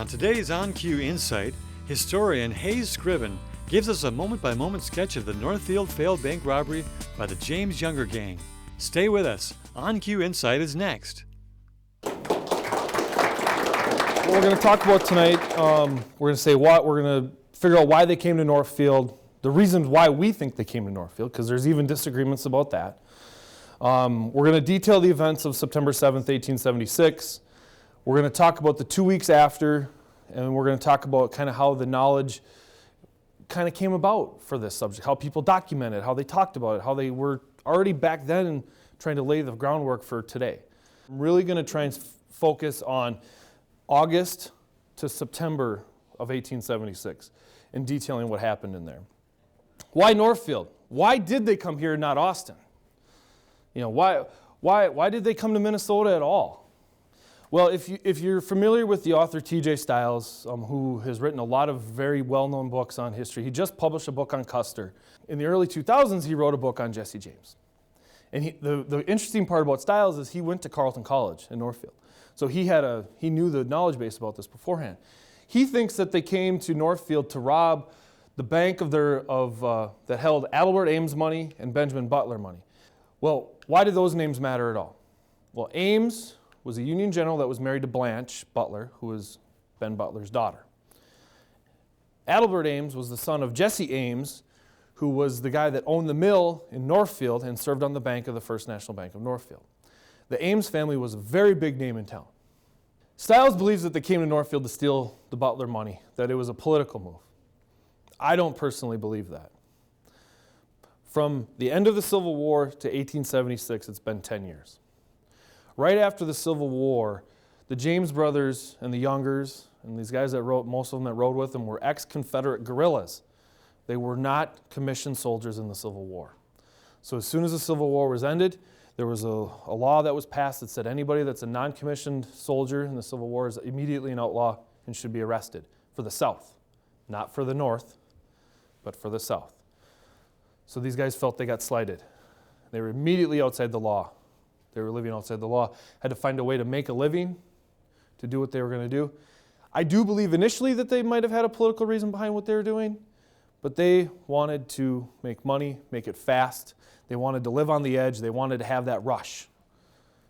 On today's On Cue Insight, historian Hayes Scriven gives us a moment-by-moment sketch of the Northfield failed bank robbery by the James Younger gang. Stay with us. On Cue Insight is next. What we're going to talk about tonight, we're going to say what, we're going to figure out why they came to Northfield, the reasons why we think they came to Northfield, because there's even disagreements about that. We're going to detail the events of September 7th, 1876. We're going to talk about the 2 weeks after, and we're going to talk about kind of how the knowledge kind of came about for this subject, how people documented, how they talked about it, how they were already back then trying to lay the groundwork for today. I'm really going to try and focus on August to September of 1876 and detailing what happened in there. Why Northfield? Why did they come here, not Austin? You know, why did they come to Minnesota at all? Well, if you're familiar with the author T.J. Stiles, who has written a lot of very well-known books on history, he just published a book on Custer. In the early 2000s, he wrote a book on Jesse James. And the interesting part about Stiles is he went to Carleton College in Northfield. So he knew the knowledge base about this beforehand. He thinks that they came to Northfield to rob the bank that held Adelbert Ames money and Benjamin Butler money. Well, why do those names matter at all? Well, Ames was a Union general that was married to Blanche Butler, who was Ben Butler's daughter. Adelbert Ames was the son of Jesse Ames, who was the guy that owned the mill in Northfield and served on the bank of the First National Bank of Northfield. The Ames family was a very big name in town. Stiles believes that they came to Northfield to steal the Butler money, that it was a political move. I don't personally believe that. From the end of the Civil War to 1876, it's been 10 years. Right after the Civil War, the James brothers and the Youngers, and these guys that wrote, most of them that rode with them, were ex-Confederate guerrillas. They were not commissioned soldiers in the Civil War. So as soon as the Civil War was ended, there was a law that was passed that said anybody that's a non-commissioned soldier in the Civil War is immediately an outlaw and should be arrested for the South. Not for the North, but for the South. So these guys felt they got slighted. They were immediately outside the law. They were living outside the law, had to find a way to make a living, to do what they were going to do. I do believe initially that they might have had a political reason behind what they were doing, but they wanted to make money, make it fast. They wanted to live on the edge. They wanted to have that rush,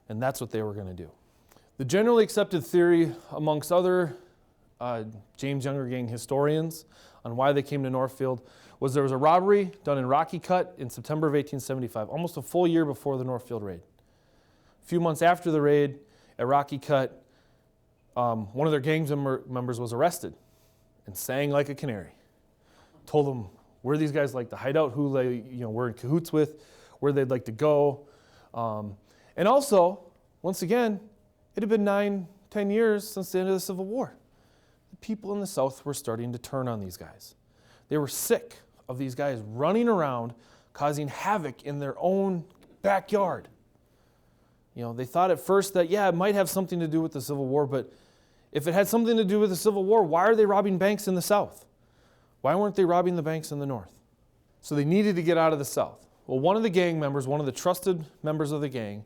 and that's what they were going to do. The generally accepted theory amongst other James Younger gang historians on why they came to Northfield was there was a robbery done in Rocky Cut in September of 1875, almost a full year before the Northfield raid. A few months after the raid at Rocky Cut, one of their gang members was arrested and sang like a canary. Told them where these guys like to hide out, who they were in cahoots with, where they'd like to go. And also, once again, it had been 9-10 years since the end of the Civil War. The people in the South were starting to turn on these guys. They were sick of these guys running around causing havoc in their own backyard. They thought at first that, it might have something to do with the Civil War, but if it had something to do with the Civil War, why are they robbing banks in the South? Why weren't they robbing the banks in the North? So they needed to get out of the South. Well, one of the gang members, one of the trusted members of the gang,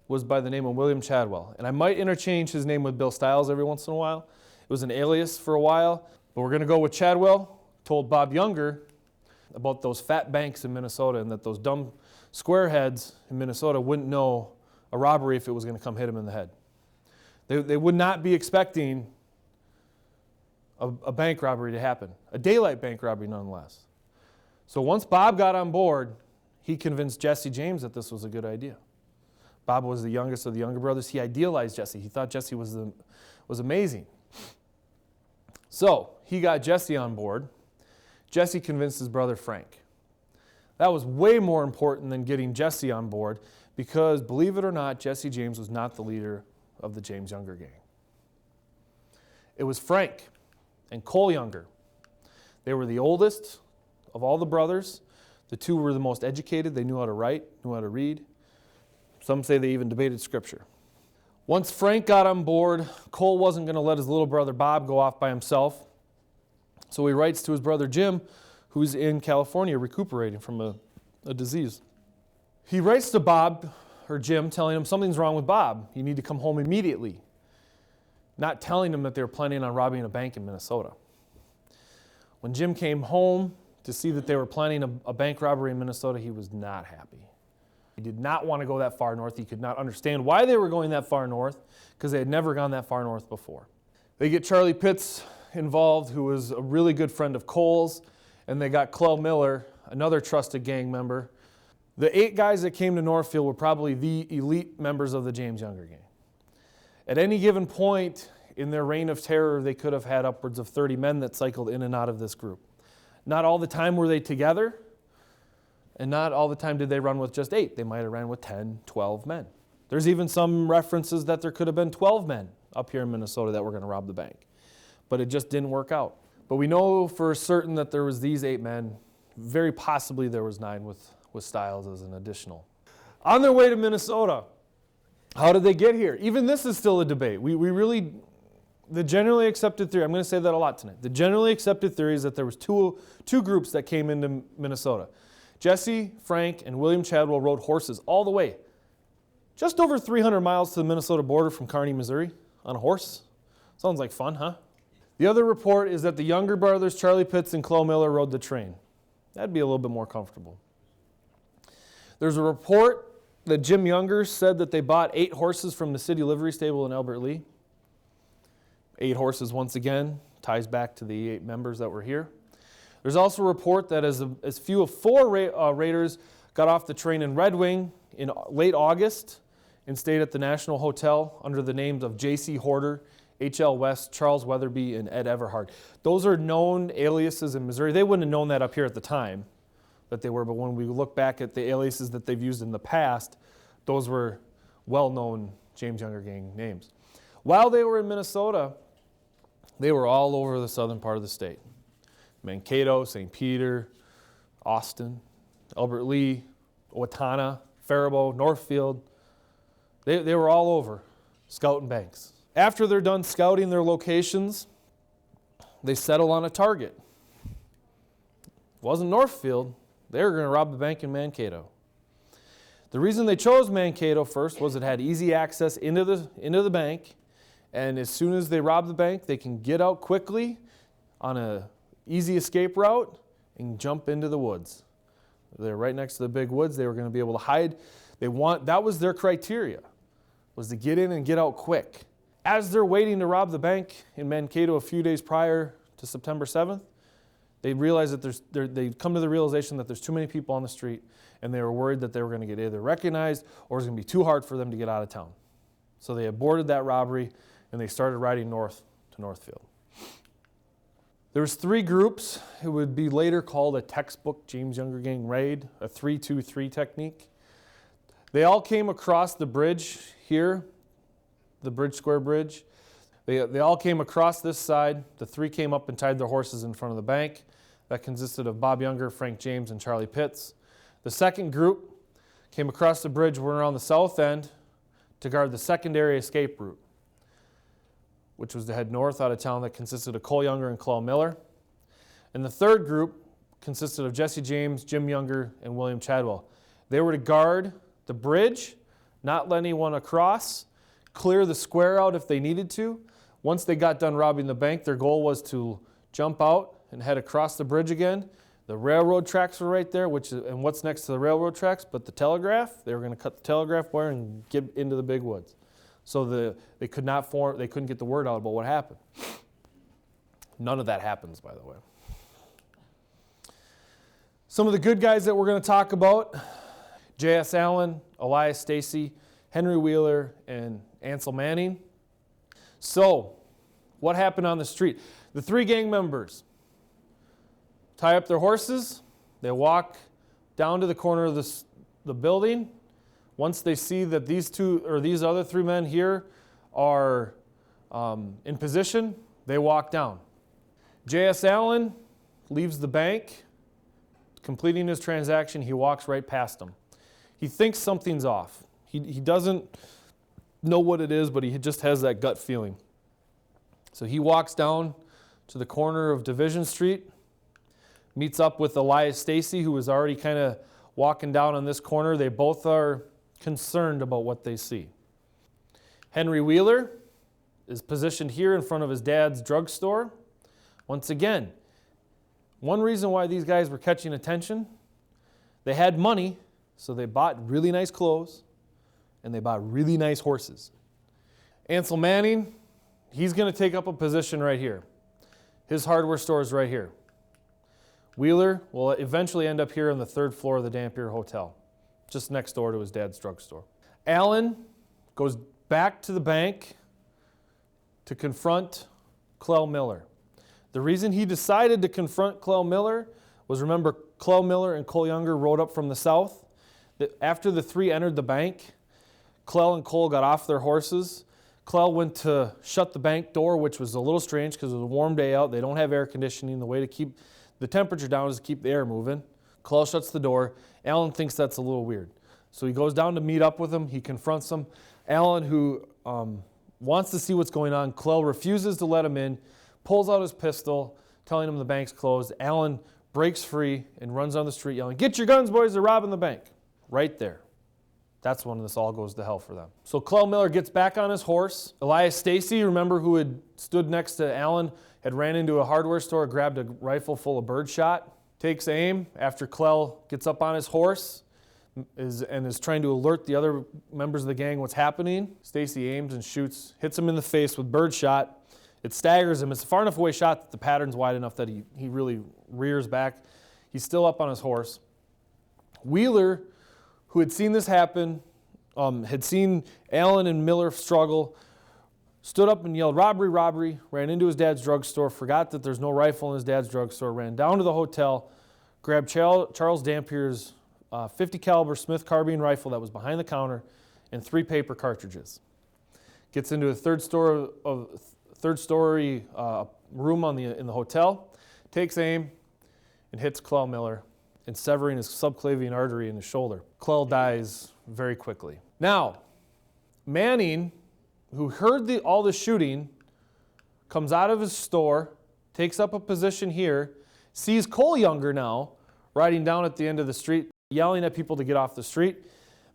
was by the name of William Chadwell. And I might interchange his name with Bill Stiles every once in a while. It was an alias for a while, but we're going to go with Chadwell. Told Bob Younger about those fat banks in Minnesota and that those dumb squareheads in Minnesota wouldn't know a robbery if it was going to come hit them in the head. They would not be expecting a bank robbery to happen, a daylight bank robbery nonetheless. So once Bob got on board, he convinced Jesse James that this was a good idea. Bob was the youngest of the younger brothers. He idealized Jesse. He thought Jesse was amazing. So he got Jesse on board. Jesse convinced his brother Frank. That was way more important than getting Jesse on board because, believe it or not, Jesse James was not the leader of the James Younger gang. It was Frank and Cole Younger. They were the oldest of all the brothers. The two were the most educated. They knew how to write, knew how to read. Some say they even debated scripture. Once Frank got on board, Cole wasn't going to let his little brother Bob go off by himself. So he writes to his brother Jim, who's in California recuperating from a disease. He writes to Bob, or Jim, telling him something's wrong with Bob. You need to come home immediately. not telling them that they were planning on robbing a bank in Minnesota. When Jim came home to see that they were planning a bank robbery in Minnesota, he was not happy. He did not want to go that far north. He could not understand why they were going that far north, because they had never gone that far north before. They get Charlie Pitts involved, who was a really good friend of Cole's, and they got Clell Miller, another trusted gang member. The 8 guys that came to Northfield were probably the elite members of the James Younger gang. At any given point in their reign of terror, they could have had upwards of 30 men that cycled in and out of this group. Not all the time were they together, and not all the time did they run with just 8. They might have ran with 10, 12 men. There's even some references that there could have been 12 men up here in Minnesota that were going to rob the bank. But it just didn't work out. But we know for certain that there was these 8 men. Very possibly there was 9 with Stiles as an additional. On their way to Minnesota, how did they get here? Even this is still a debate. The generally accepted theory, I'm going to say that a lot tonight. The generally accepted theory is that there was two groups that came into Minnesota. Jesse, Frank, and William Chadwell rode horses all the way, just over 300 miles to the Minnesota border from Kearney, Missouri, on a horse. Sounds like fun, huh? The other report is that the younger brothers, Charlie Pitts and Clell Miller, rode the train. That'd be a little bit more comfortable. There's a report that Jim Younger said that they bought 8 horses from the city livery stable in Albert Lea. 8 horses, once again, ties back to the 8 members that were here. There's also a report that as few as 4 raiders got off the train in Red Wing in late August and stayed at the National Hotel under the names of J.C. Horder, H.L. West, Charles Weatherby, and Ed Everhard. Those are known aliases in Missouri. They wouldn't have known that up here at the time that they were, but when we look back at the aliases that they've used in the past, those were well-known James Younger gang names. While they were in Minnesota, they were all over the southern part of the state. Mankato, St. Peter, Austin, Albert Lea, Owatonna, Faribault, Northfield. They were all over scouting banks. After they're done scouting their locations, they settle on a target. It wasn't Northfield. They were going to rob the bank in Mankato. The reason they chose Mankato first was it had easy access into the bank, and as soon as they rob the bank, they can get out quickly on an easy escape route and jump into the woods. They're right next to the big woods. They were going to be able to hide. That was their criteria, was to get in and get out quick. As they're waiting to rob the bank in Mankato a few days prior to September 7th, they realized that they come to the realization that there's too many people on the street, and they were worried that they were going to get either recognized or it was going to be too hard for them to get out of town. So they aborted that robbery, and they started riding north to Northfield. There was 3 groups. It would be later called a textbook James Younger gang raid, a 3-2-3 technique. They all came across the bridge here, the Bridge Square Bridge. They all came across this side. The 3 came up and tied their horses in front of the bank. That consisted of Bob Younger, Frank James, and Charlie Pitts. The second group came across the bridge, went around the south end to guard the secondary escape route, which was to head north out of town, that consisted of Cole Younger and Clell Miller. And the third group consisted of Jesse James, Jim Younger, and William Chadwell. They were to guard the bridge, not let anyone across, clear the square out if they needed to. Once they got done robbing the bank, their goal was to jump out and head across the bridge again. The railroad tracks were right there, and what's next to the railroad tracks but the telegraph? They were going to cut the telegraph wire and get into the big woods. So they couldn't get the word out about what happened. None of that happens, by the way. Some of the good guys that we're going to talk about: J.S. Allen, Elias Stacy, Henry Wheeler, and Ansel Manning. So, what happened on the street? The 3 gang members tie up their horses. They walk down to the corner of the building. Once they see that these other 3 men here are in position, they walk down. J.S. Allen leaves the bank. Completing his transaction, he walks right past them. He thinks something's off. He doesn't know what it is, but he just has that gut feeling. So he walks down to the corner of Division Street, meets up with Elias Stacy, who was already kind of walking down on this corner. They both are concerned about what they see. Henry Wheeler is positioned here in front of his dad's drugstore. Once again, one reason why these guys were catching attention, they had money, so they bought really nice clothes and they bought really nice horses. Ansel Manning, he's going to take up a position right here. His hardware store is right here. Wheeler will eventually end up here on the 3rd floor of the Dampier Hotel, just next door to his dad's drugstore. Allen goes back to the bank to confront Clell Miller. The reason he decided to confront Clell Miller was, remember, Clell Miller and Cole Younger rode up from the south. After the three entered the bank, Clell and Cole got off their horses. Clell went to shut the bank door, which was a little strange because it was a warm day out. They don't have air conditioning. The way to keep the temperature down is to keep the air moving. Clell shuts the door. Allen thinks that's a little weird. So he goes down to meet up with him. He confronts him. Allen, who wants to see what's going on, Clell refuses to let him in, pulls out his pistol, telling him the bank's closed. Allen breaks free and runs down the street yelling, "Get your guns, boys, they're robbing the bank." Right there. That's when this all goes to hell for them. So Clell Miller gets back on his horse. Elias Stacy, remember, who had stood next to Allen, had ran into a hardware store, grabbed a rifle full of birdshot, takes aim after Clell gets up on his horse and is trying to alert the other members of the gang what's happening. Stacy aims and shoots, hits him in the face with birdshot. It staggers him. It's a far enough away shot that the pattern's wide enough that he really rears back. He's still up on his horse. Wheeler, who had seen this happen, had seen Allen and Miller struggle, stood up and yelled, "Robbery, robbery," ran into his dad's drugstore, forgot that there's no rifle in his dad's drugstore, ran down to the hotel, grabbed Charles Dampier's .50 caliber Smith carbine rifle that was behind the counter and 3 paper cartridges. Gets into a third story room in the hotel, takes aim and hits Clell Miller and severing his subclavian artery in his shoulder. Clell dies very quickly. Now, Manning, who heard all the shooting, comes out of his store, takes up a position here, sees Cole Younger now riding down at the end of the street, yelling at people to get off the street.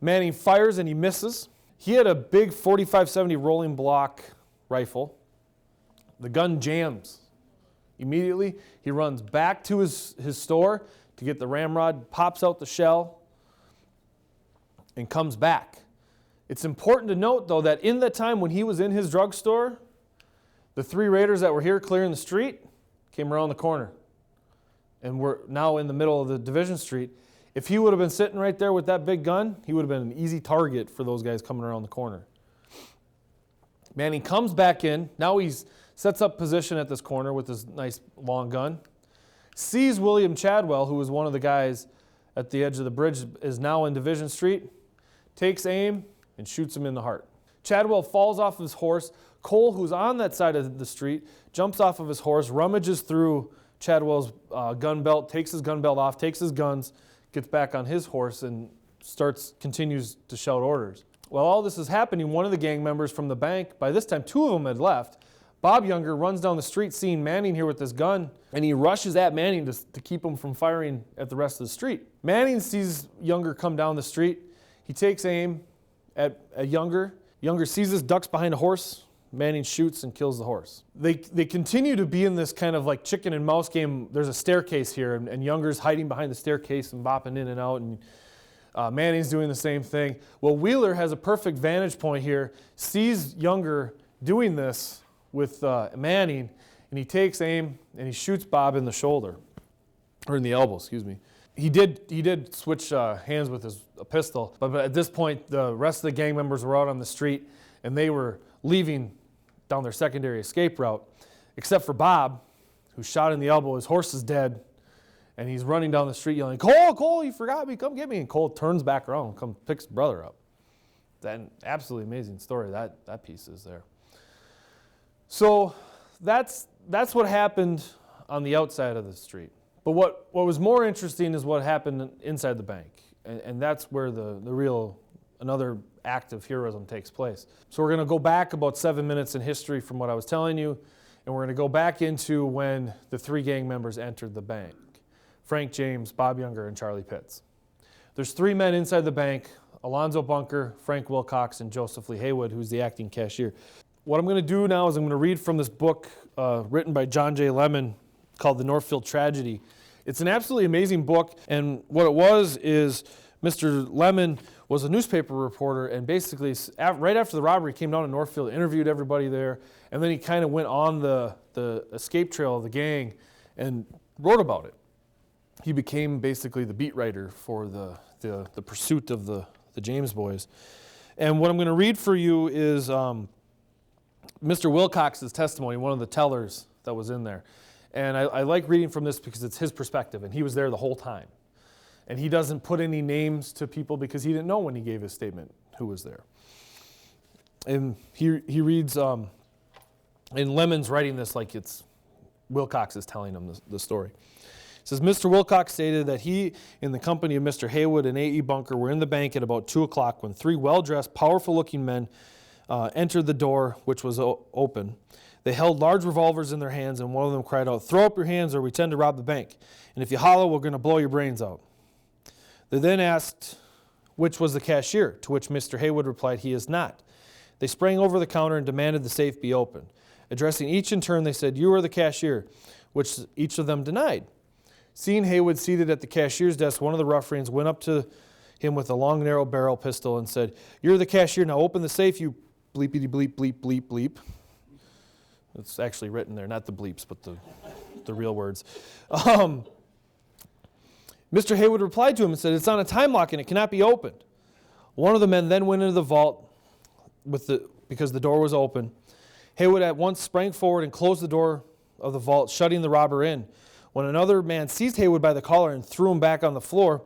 Manning fires and he misses. He had a big 45-70 rolling block rifle. The gun jams. Immediately, he runs back to his store to get the ramrod, pops out the shell, and comes back. It's important to note, though, that in the time when he was in his drugstore, the 3 raiders that were here clearing the street came around the corner and were now in the middle of the Division Street. If he would have been sitting right there with that big gun, he would have been an easy target for those guys coming around the corner. Manning comes back in. Now he sets up position at this corner with his nice long gun. Sees William Chadwell, who was one of the guys at the edge of the bridge, is now in Division Street. Takes aim and shoots him in the heart. Chadwell falls off his horse. Cole, who's on that side of the street, jumps off of his horse, rummages through Chadwell's gun belt, takes his gun belt off, takes his guns, gets back on his horse and continues to shout orders. While all this is happening, one of the gang members from the bank, by this time 2 of them had left, Bob Younger, runs down the street seeing Manning here with his gun, and he rushes at Manning to keep him from firing at the rest of the street. Manning sees Younger come down the street. He takes aim at Younger. Younger seizes, ducks behind a horse. Manning shoots and kills the horse. They continue to be in this kind of like chicken and mouse game. There's a staircase here, and Younger's hiding behind the staircase and bopping in and out, and Manning's doing the same thing. Well, Wheeler has a perfect vantage point here, sees Younger doing this with Manning, and he takes aim and he shoots Bob in the shoulder, or in the elbow, excuse me. He did switch hands with his pistol, but at this point the rest of the gang members were out on the street and they were leaving down their secondary escape route, except for Bob, who's shot in the elbow. His horse is dead, and he's running down the street yelling, "Cole, Cole, you forgot me, come get me." And Cole turns back around and comes picks his brother up. That's an absolutely amazing story. That piece is there. So that's what happened on the outside of the street. But what was more interesting is what happened inside the bank. And that's where the real, another act of heroism takes place. So we're going to go back about 7 minutes in history from what I was telling you, and we're going to go back into when the 3 gang members entered the bank. Frank James, Bob Younger, and Charlie Pitts. There's 3 men inside the bank: Alonzo Bunker, Frank Wilcox, and Joseph Lee Haywood, who's the acting cashier. what I'm going to do now is I'm going to read from this book written by John J. Lemon called The Northfield Tragedy. It's an absolutely amazing book, and what it was is Mr. Lemon was a newspaper reporter, and basically right after the robbery, came down to Northfield, interviewed everybody there, and then he kind of went on the escape trail of the gang and wrote about it. He became basically the beat writer for the pursuit of the James boys. And what I'm going to read for you is Mr. Wilcox's testimony, one of the tellers that was in there. And I like reading from this because it's his perspective, and he was there the whole time. And he doesn't put any names to people because he didn't know when he gave his statement who was there. And he reads, and Lemon's writing this like it's Wilcox is telling him the story. It says, Mr. Wilcox stated that he, in the company of Mr. Haywood and A.E. Bunker, were in the bank at about 2 o'clock when 3 well-dressed, powerful-looking men entered the door, which was open. They held large revolvers in their hands, and one of them cried out, "Throw up your hands or we tend to rob the bank. And if you holler, we're going to blow your brains out." They then asked which was the cashier, to which Mr. Haywood replied, "He is not." They sprang over the counter and demanded the safe be opened. Addressing each in turn, they said, "You are the cashier," which each of them denied. Seeing Haywood seated at the cashier's desk, one of the ruffians went up to him with a long, narrow barrel pistol and said, "You're the cashier, now open the safe, you bleepity bleep, bleep, bleep, bleep." It's actually written there, not the bleeps, but the real words. Mr. Haywood replied to him and said, "It's on a time lock and it cannot be opened." One of the men then went into the vault because the door was open. Haywood at once sprang forward and closed the door of the vault, shutting the robber in. When another man seized Haywood by the collar and threw him back on the floor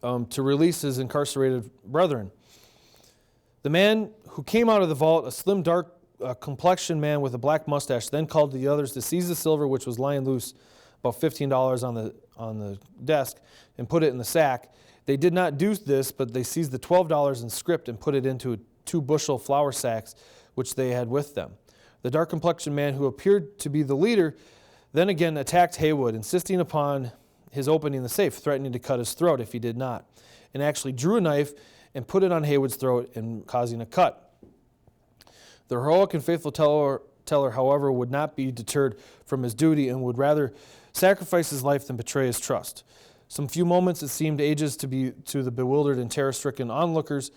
to release his incarcerated brethren. The man who came out of the vault, a slim, dark complexioned man with a black mustache, then called to the others to seize the silver which was lying loose, about $15 on the desk, and put it in the sack. They did not do this, but they seized the $12 in script and put it into 2 bushel flour sacks which they had with them. The dark complexioned man, who appeared to be the leader, then again attacked Haywood, insisting upon his opening the safe, threatening to cut his throat if he did not, and actually drew a knife and put it on Haywood's throat and causing a cut. The heroic and faithful teller, however, would not be deterred from his duty and would rather sacrifice his life than betray his trust. Some few moments, it seemed ages to the bewildered and terror-stricken onlookers,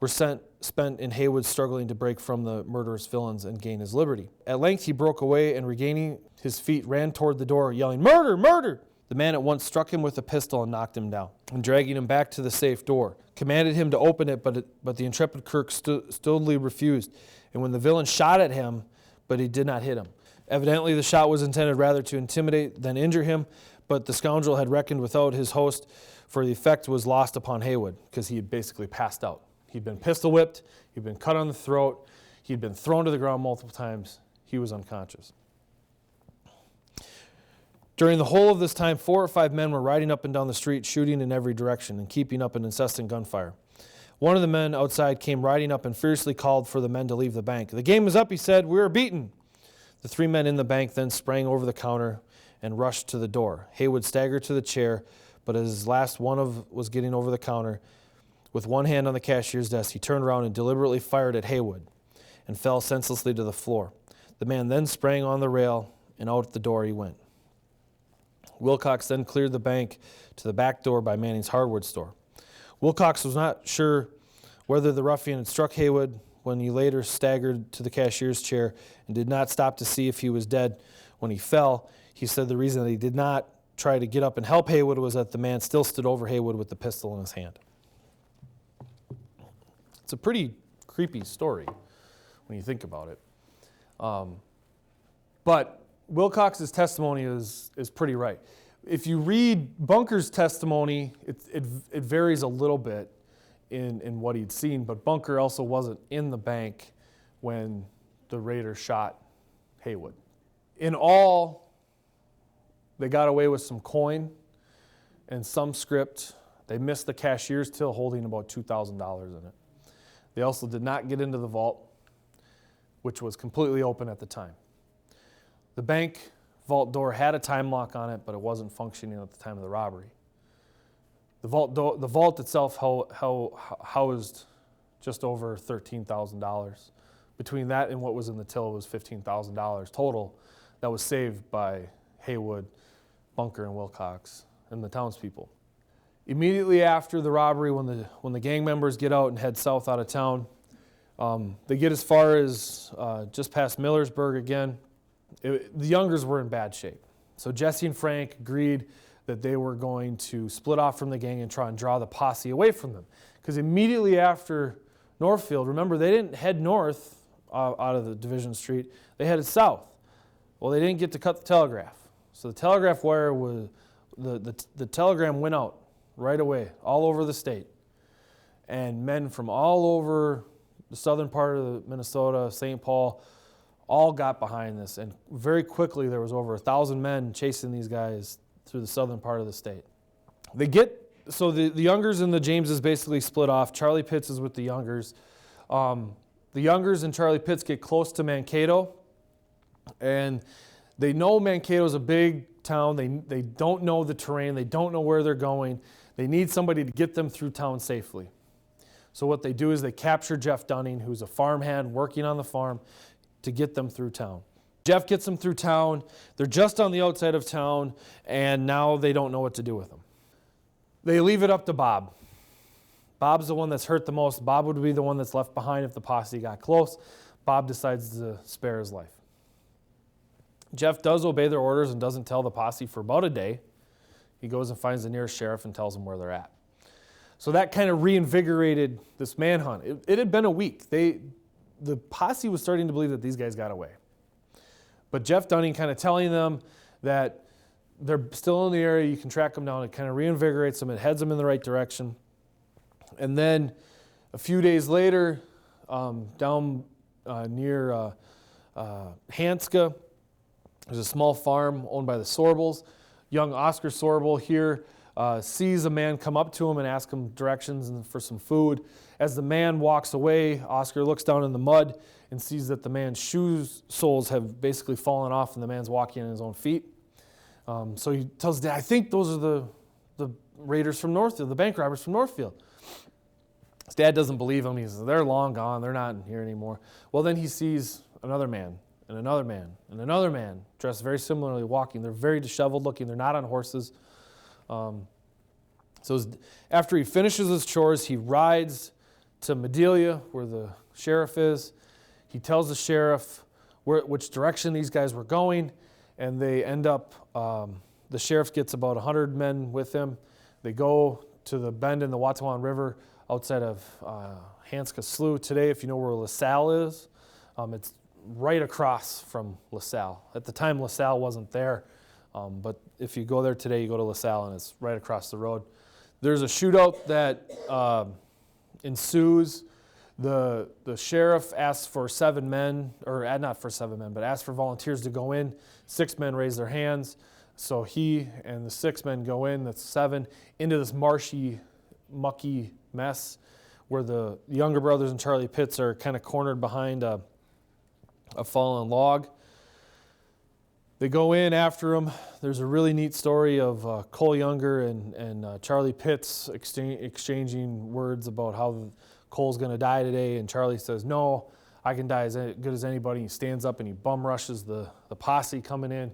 were spent in Haywood struggling to break from the murderous villains and gain his liberty. At length he broke away and, regaining his feet, ran toward the door, yelling, "Murder! Murder!" The man at once struck him with a pistol and knocked him down, and dragging him back to the safe door, commanded him to open it, but the intrepid Kirk stolidly refused, and when the villain shot at him, but he did not hit him. Evidently the shot was intended rather to intimidate than injure him, but the scoundrel had reckoned without his host, for the effect was lost upon Haywood, because he had basically passed out. He'd been pistol whipped, he'd been cut on the throat, he'd been thrown to the ground multiple times. He was unconscious. During the whole of this time, 4 or 5 men were riding up and down the street, shooting in every direction and keeping up an incessant gunfire. One of the men outside came riding up and fiercely called for the men to leave the bank. "The game is up," he said. "We are beaten." The 3 men in the bank then sprang over the counter and rushed to the door. Haywood staggered to the chair, but as his last one was getting over the counter, with one hand on the cashier's desk, he turned around and deliberately fired at Haywood and fell senselessly to the floor. The man then sprang on the rail, and out the door he went. Wilcox then cleared the bank to the back door by Manning's hardware store. Wilcox was not sure whether the ruffian had struck Haywood when he later staggered to the cashier's chair and did not stop to see if he was dead when he fell. He said the reason that he did not try to get up and help Haywood was that the man still stood over Haywood with the pistol in his hand. It's a pretty creepy story when you think about it. But Wilcox's testimony is pretty right. If you read Bunker's testimony, it varies a little bit in what he'd seen, but Bunker also wasn't in the bank when the raider shot Haywood. In all, they got away with some coin and some script. They missed the cashier's till holding about $2,000 in it. They also did not get into the vault, which was completely open at the time. The bank vault door had a time lock on it, but it wasn't functioning at the time of the robbery. The vault itself housed just over $13,000, Between that and what was in the till was $15,000 total that was saved by Haywood, Bunker, and Wilcox and the townspeople. Immediately after the robbery, when the gang members get out and head south out of town, they get as far as just past Millersburg again. The Youngers were in bad shape. So Jesse and Frank agreed that they were going to split off from the gang and try and draw the posse away from them. Because immediately after Northfield, remember, they didn't head north out of the Division Street. They headed south. Well, they didn't get to cut the telegraph. So the telegraph wire was, the telegram went out right away, all over the state. And men from all over the southern part of Minnesota, St. Paul, all got behind this. And very quickly, there was over 1,000 men chasing these guys through the southern part of the state. So the Youngers and the Jameses basically split off. Charlie Pitts is with the Youngers. The Youngers and Charlie Pitts get close to Mankato, and they know Mankato's a big town. They don't know the terrain. They don't know where they're going. They need somebody to get them through town safely. So what they do is they capture Jeff Dunning, who's a farmhand working on the farm, to get them through town. Jeff gets them through town. They're just on the outside of town, and now they don't know what to do with them. They leave it up to Bob. Bob's the one that's hurt the most. Bob would be the one that's left behind if the posse got close. Bob decides to spare his life. Jeff does obey their orders and doesn't tell the posse for about a day. He goes and finds the nearest sheriff and tells them where they're at. So that kind of reinvigorated this manhunt. It had been a week. The posse was starting to believe that these guys got away. But Jeff Dunning kind of telling them that they're still in the area, you can track them down, it kind of reinvigorates them, it heads them in the right direction. And then a few days later, down near Hanska, there's a small farm owned by the Sorbles. Young Oscar Sorble here sees a man come up to him and ask him directions and for some food. As the man walks away, Oscar looks down in the mud and sees that the man's shoe soles have basically fallen off and the man's walking on his own feet. So he tells Dad, I think those are the raiders from Northfield, the bank robbers from Northfield. His dad doesn't believe him. He says, they're long gone. They're not here anymore. Well, then he sees another man and another man and another man dressed very similarly walking. They're very disheveled looking. They're not on horses. After he finishes his chores, he rides to Madelia, where the sheriff is. He tells the sheriff which direction these guys were going, and they end up, the sheriff gets about 100 men with him. They go to the bend in the Watawan River outside of Hanska Slough. Today, if you know where LaSalle is, it's right across from LaSalle. At the time, LaSalle wasn't there, but if you go there today, you go to LaSalle, and it's right across the road. There's a shootout that ensues. The sheriff asks for 7 men, or not for 7 men, but asks for volunteers to go in. 6 men raise their hands, so he and the 6 men go in, that's 7, into this marshy, mucky mess where the younger brothers and Charlie Pitts are kind of cornered behind a fallen log. They go in after him. There's a really neat story of Cole Younger and Charlie Pitts exchanging words about how Cole's going to die today, and Charlie says, no, I can die as good as anybody. He stands up and he bum rushes the posse coming in,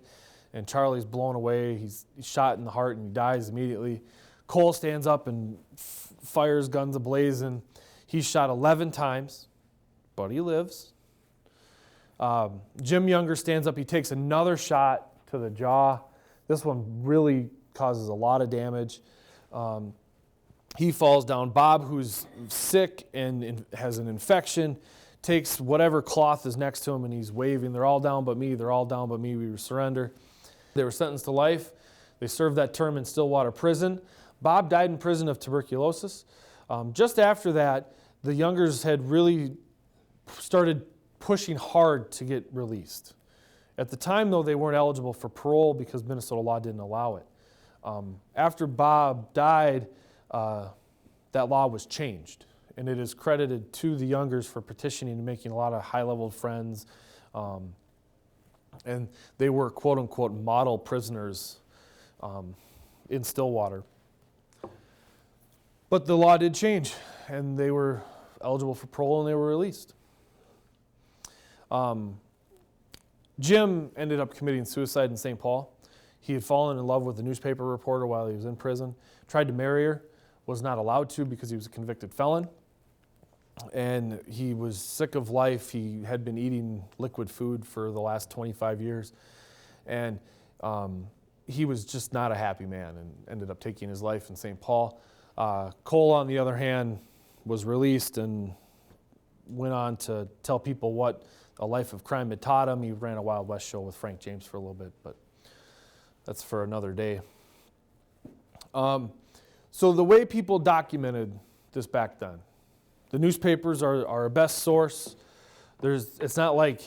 and Charlie's blown away. He's shot in the heart and he dies immediately. Cole stands up and fires, guns ablazing. He's shot 11 times, but he lives. Jim Younger stands up. He takes another shot to the jaw. This one really causes a lot of damage. He falls down. Bob, who's sick and has an infection, takes whatever cloth is next to him and he's waving, they're all down but me, they're all down but me, we surrender. They were sentenced to life. They served that term in Stillwater Prison. Bob died in prison of tuberculosis. Just after that, the Youngers had really started pushing hard to get released. At the time, though, they weren't eligible for parole because Minnesota law didn't allow it. After Bob died, that law was changed, and it is credited to the Youngers for petitioning and making a lot of high-level friends, and they were quote-unquote model prisoners in Stillwater. But the law did change, and they were eligible for parole and they were released. Jim ended up committing suicide in St. Paul. He had fallen in love with a newspaper reporter while he was in prison, tried to marry her, was not allowed to because he was a convicted felon. And he was sick of life. He had been eating liquid food for the last 25 years. And he was just not a happy man and ended up taking his life in St. Paul. Cole, on the other hand, was released and went on to tell people what a life of crime had taught him. He ran a Wild West show with Frank James for a little bit, but that's for another day. So the way people documented this back then, the newspapers are our best source. It's not like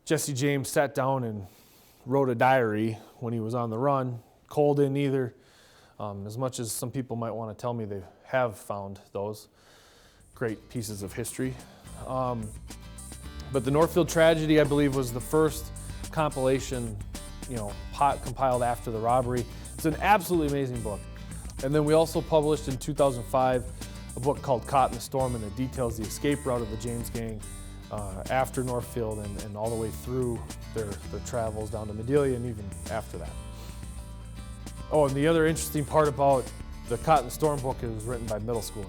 Jesse James sat down and wrote a diary when he was on the run. Cole didn't either, as much as some people might want to tell me they have found those great pieces of history. But the Northfield tragedy, I believe, was the first compilation, compiled after the robbery. It's an absolutely amazing book. And then we also published in 2005 a book called Caught in the Storm, and it details the escape route of the James gang after Northfield and all the way through their travels down to Madelia and even after that. Oh, and the other interesting part about the Caught in the Storm book, it was written by middle schoolers.